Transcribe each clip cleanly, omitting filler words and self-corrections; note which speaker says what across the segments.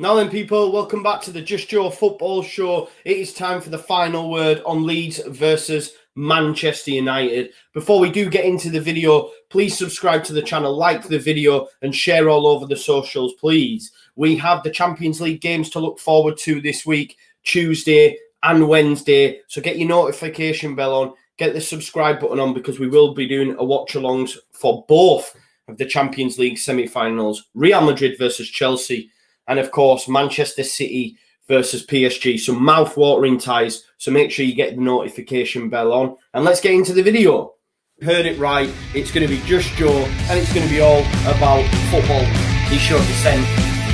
Speaker 1: Now then, people, welcome back to the Just Joe Football Show. It is time for the final word on Leeds versus Manchester United. Before we do get into the video, please subscribe to the channel, like the video, and share all over the socials, please. We have the Champions League games to look forward to this week, Tuesday and Wednesday. So get your notification bell on, get the subscribe button on, because we will be doing a watch-alongs for both of the Champions League semi-finals, Real Madrid versus Chelsea, and, of course, Manchester City versus PSG. Some mouth-watering ties, so make sure you get the notification bell on. And let's get into the video. Heard it right. It's going to be Just Joe, and it's going to be all about football. He showed descent.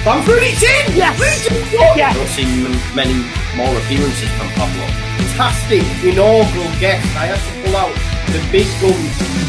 Speaker 1: Bamford, it's in! Yes! Yes! I've seen many more appearances from Pablo. Fantastic inaugural guest. I had to pull out the big guns.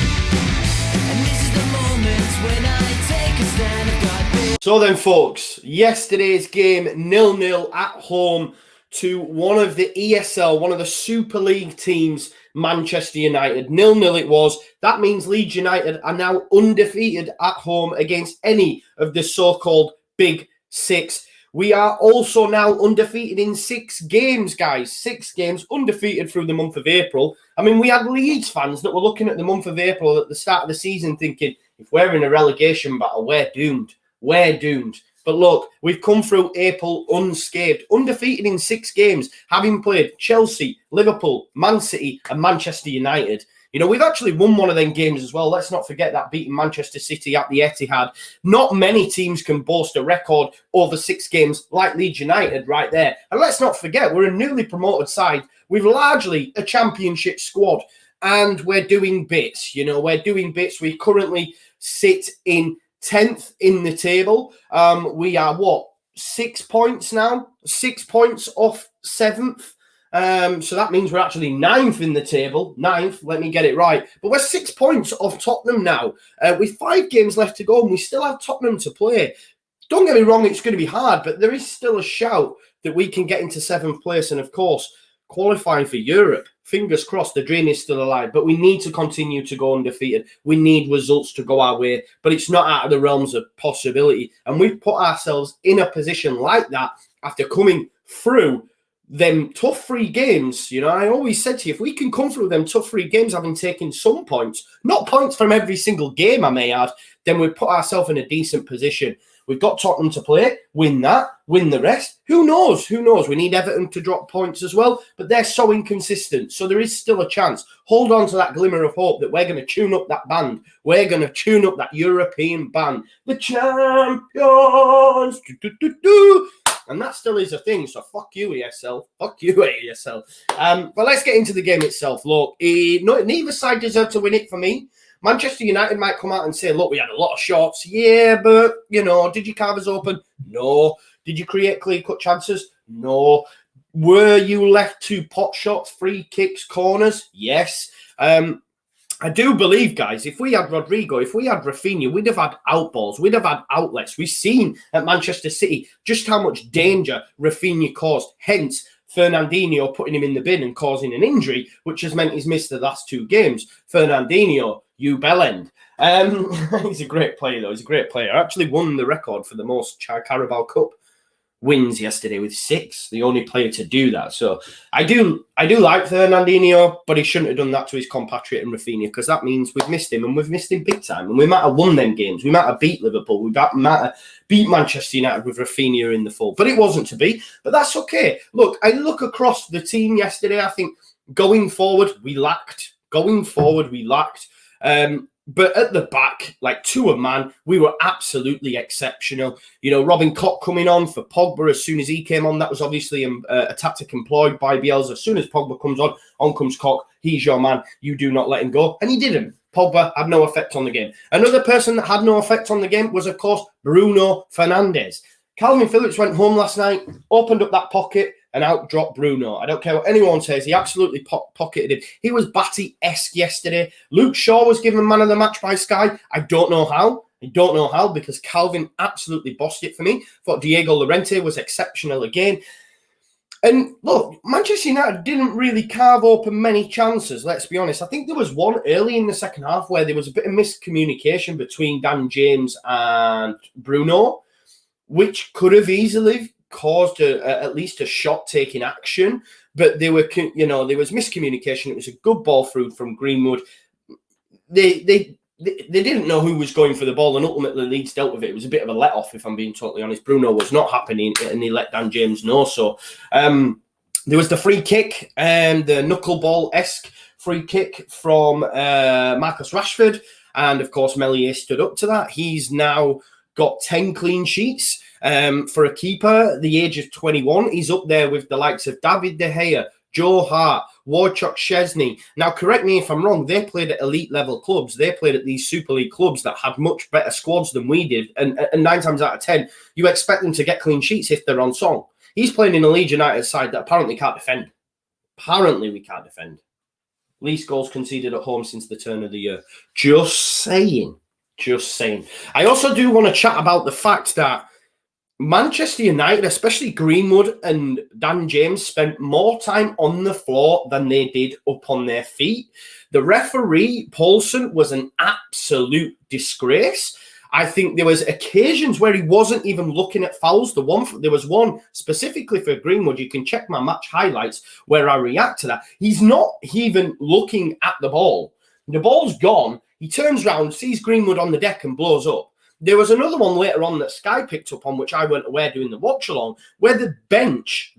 Speaker 1: So then, folks, yesterday's game 0-0 at home to one of the ESL, one of the Super League teams, Manchester United. 0-0 it was. That means Leeds United are now undefeated at home against any of the so-called Big Six. We are also now undefeated in 6 games, guys. 6 games, undefeated through the month of April. I mean, we had Leeds fans that were looking at the month of April at the start of the season thinking, if we're in a relegation battle, we're doomed. We're doomed. But look, we've come through April unscathed, undefeated in 6 games, having played Chelsea, Liverpool, Man City and Manchester United. You know, we've actually won one of them games as well. Let's not forget that, beating Manchester City at the Etihad. Not many teams can boast a record over 6 games like Leeds United right there. And let's not forget, we're a newly promoted side with largely a championship squad. And we're doing bits, you know, we're doing bits. We currently sit in 10th in the table. We are, 6 points now? 6 points off 7th. So that means we're actually 9th in the table. 9th, let me get it right. But we're 6 points off Tottenham now. With 5 games left to go, and we still have Tottenham to play. Don't get me wrong, it's going to be hard, but there is still a shout that we can get into 7th place. And, of course, qualifying for Europe. Fingers crossed, the dream is still alive, but we need to continue to go undefeated. We need results to go our way, but it's not out of the realms of possibility. And we've put ourselves in a position like that after coming through them tough 3 games. You know, I always said to you, if we can come through them tough 3 games having taken some points, not points from every single game, I may add, then we've put ourselves in a decent position. We've got Tottenham to play, win that, win the rest. Who knows? Who knows? We need Everton to drop points as well, but they're so inconsistent. So there is still a chance. Hold on to that glimmer of hope that we're going to tune up that band. We're going to tune up that European band. The champions. And that still is a thing. So fuck you, ESL. Fuck you, ESL. But let's get into the game itself. Look, neither side deserved to win it for me. Manchester United might come out and say, look, we had a lot of shots. Yeah, but, you know, did you carve us open? No. Did you create clear-cut chances? No. Were you left to pot shots, free kicks, corners? Yes. I do believe, guys, if we had Rodrigo, if we had Rafinha, we'd have had outballs, we'd have had outlets. We've seen at Manchester City just how much danger Rafinha caused. Hence, Fernandinho putting him in the bin and causing an injury, which has meant he's missed the last 2 games. Fernandinho, you bellend. He's a great player, though. He's a great player. I actually won the record for the most Carabao Cup wins yesterday with 6. The only player to do that. So I do like Fernandinho, but he shouldn't have done that to his compatriot in Rafinha, because that means we've missed him, and we've missed him big time. And we might have won them games. We might have beat Liverpool. We might have beat Manchester United with Rafinha in the full. But it wasn't to be. But that's okay. Look, I look across the team yesterday. I think going forward, we lacked. But at the back, like to a man, we were absolutely exceptional. You know, Robin Koch coming on for Pogba as soon as he came on. That was obviously a tactic employed by Bielsa. As soon as Pogba comes on comes Koch. He's your man. You do not let him go. And he didn't. Pogba had no effect on the game. Another person that had no effect on the game was, of course, Bruno Fernandes. Calvin Phillips went home last night, opened up that pocket, and out-dropped Bruno. I don't care what anyone says. He absolutely pocketed him. He was Batty-esque yesterday. Luke Shaw was given man of the match by Sky. I don't know how, because Calvin absolutely bossed it for me. Thought Diego Llorente was exceptional again. And look, Manchester United didn't really carve open many chances, let's be honest. I think there was one early in the second half where there was a bit of miscommunication between Dan James and Bruno. which could have easily caused at least a shot-taking action. But there were, there was miscommunication. It was a good ball through from Greenwood. They didn't know who was going for the ball, and ultimately Leeds dealt with it. It was a bit of a let-off, if I'm being totally honest. Bruno was not happy, and he let Dan James know. So there was the free kick, the knuckleball-esque free kick from Marcus Rashford. And, of course, Meslier stood up to that. He's now got 10 clean sheets for a keeper at the age of 21. He's up there with the likes of David De Gea, Joe Hart, Wojciech Szczesny. Now, correct me if I'm wrong, they played at elite level clubs. They played at these Super League clubs that had much better squads than we did. And 9 times out of 10, you expect them to get clean sheets if they're on song. He's playing in a Leeds United side that apparently can't defend. Apparently we can't defend. Least goals conceded at home since the turn of the year. Just saying. Just saying. I also do want to chat about the fact that Manchester United, especially Greenwood and Dan James, spent more time on the floor than they did up on their feet. The referee, Paulson, was an absolute disgrace. I think there was occasions where he wasn't even looking at fouls. There was one specifically for Greenwood. You can check my match highlights where I react to that. He's not even looking at the ball. The ball's gone. He turns around, sees Greenwood on the deck and blows up. There was another one later on that Sky picked up on, which I weren't aware doing the watch along, where the bench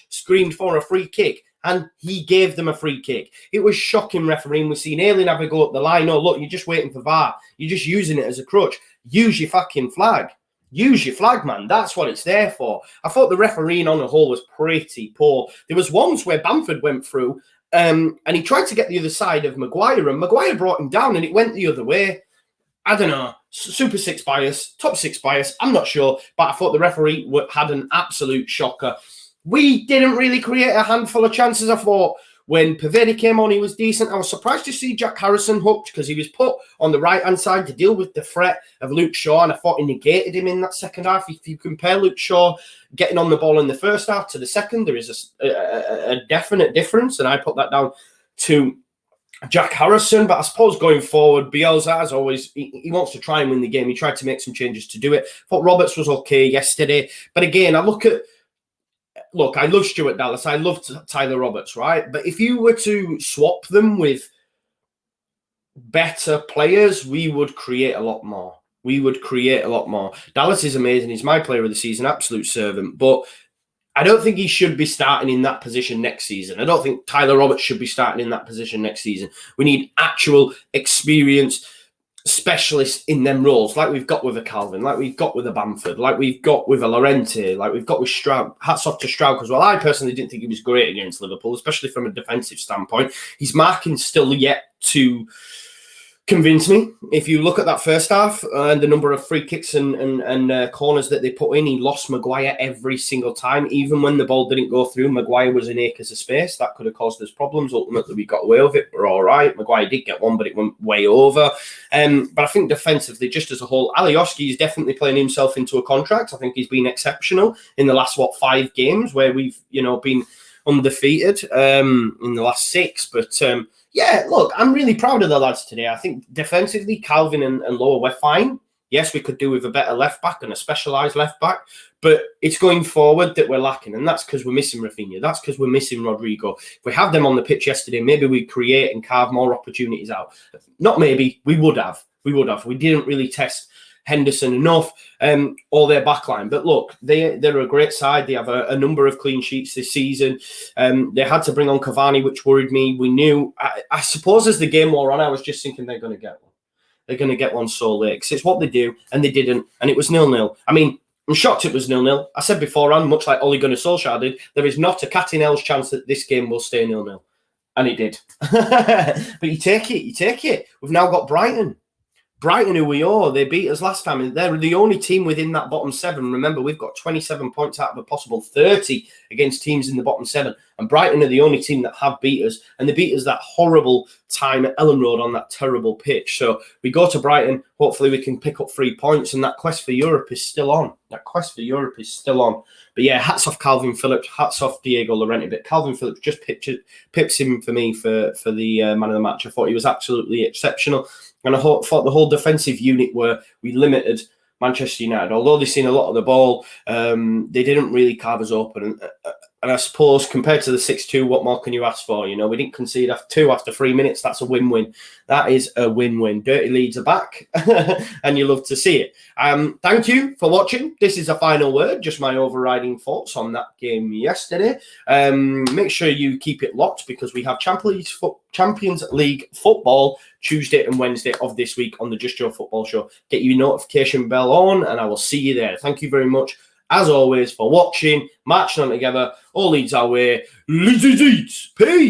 Speaker 1: screamed for a free kick. And he gave them a free kick. It was shocking refereeing. We've seen Elland have a go at the line. Oh, look, you're just waiting for VAR. You're just using it as a crutch. Use your fucking flag. Use your flag, man. That's what it's there for. I thought the refereeing on the whole was pretty poor. There was once where Bamford went through and he tried to get the other side of Maguire, and Maguire brought him down and it went the other way. I don't know. Super 6 bias, top 6 bias. I'm not sure. But I thought the referee had an absolute shocker. We didn't really create a handful of chances. I thought when Pavetta came on, he was decent. I was surprised to see Jack Harrison hooked because he was put on the right-hand side to deal with the threat of Luke Shaw, and I thought he negated him in that second half. If you compare Luke Shaw getting on the ball in the first half to the second, there is a definite difference, and I put that down to Jack Harrison. But I suppose going forward, Bielsa, as always, he wants to try and win the game. He tried to make some changes to do it. I thought Roberts was okay yesterday. But again, I love Stuart Dallas. I love Tyler Roberts, right? But if you were to swap them with better players, we would create a lot more. Dallas is amazing. He's my player of the season, absolute servant. But I don't think he should be starting in that position next season. I don't think Tyler Roberts should be starting in that position next season. We need actual experienced specialists in them roles, like we've got with a Calvin, like we've got with a Bamford, like we've got with a Llorente, like we've got with Stroud. Hats off to Stroud as well. I personally didn't think he was great against Liverpool, especially from a defensive standpoint. His marking still yet to convince me. If you look at that first half and the number of free kicks and corners that they put in, he lost Maguire every single time. Even when the ball didn't go through, Maguire was in acres of space. That could have caused us problems. Ultimately, we got away with it. We're all right. Maguire did get one, but it went way over. But I think defensively, just as a whole, Alioski is definitely playing himself into a contract. I think he's been exceptional in the last, 5 games where we've, been undefeated in the last 6. But yeah, look, I'm really proud of the lads today. I think defensively, Calvin and Lower were fine. Yes, we could do with a better left back and a specialised left back, but it's going forward that we're lacking, and that's because we're missing Rafinha. That's because we're missing Rodrigo. If we have them on the pitch yesterday, maybe we create and carve more opportunities out. Not maybe, we would have. We didn't really test Henderson enough, or their backline. But look, they're a great side. They have a number of clean sheets this season. They had to bring on Cavani, which worried me. We knew, I suppose as the game wore on, I was just thinking they're going to get one. They're going to get one so late, because it's what they do, and they didn't, and it was 0-0. I mean, I'm shocked it was 0-0. I said beforehand, much like Ole Gunnar Solskjaer did, there is not a cat in hell's chance that this game will stay 0-0. And it did. But you take it. We've now got Brighton, who we owe. They beat us last time. They're the only team within that bottom 7. Remember, we've got 27 points out of a possible 30 against teams in the bottom 7. And Brighton are the only team that have beat us. And they beat us that horrible time at Elland Road on that terrible pitch. So we go to Brighton. Hopefully we can pick up 3 points. And that quest for Europe is still on. But yeah, hats off Calvin Phillips. Hats off Diego Llorente. But Calvin Phillips just pips him for me for the man of the match. I thought he was absolutely exceptional. And I thought the whole defensive unit we limited Manchester United. Although they've seen a lot of the ball, they didn't really carve us open. And I suppose compared to the 6-2, what more can you ask for? You know, we didn't concede after 3 minutes. That's a win-win. That is a win-win. Dirty Leeds are back, and you love to see it. Thank you for watching. This is a final word, just my overriding thoughts on that game yesterday. Make sure you keep it locked because we have Champions League football Tuesday and Wednesday of this week on the Just Joe Football Show. Get your notification bell on, and I will see you there. Thank you very much, as always, for watching, marching on together. All Leeds our way. Leeds, peace.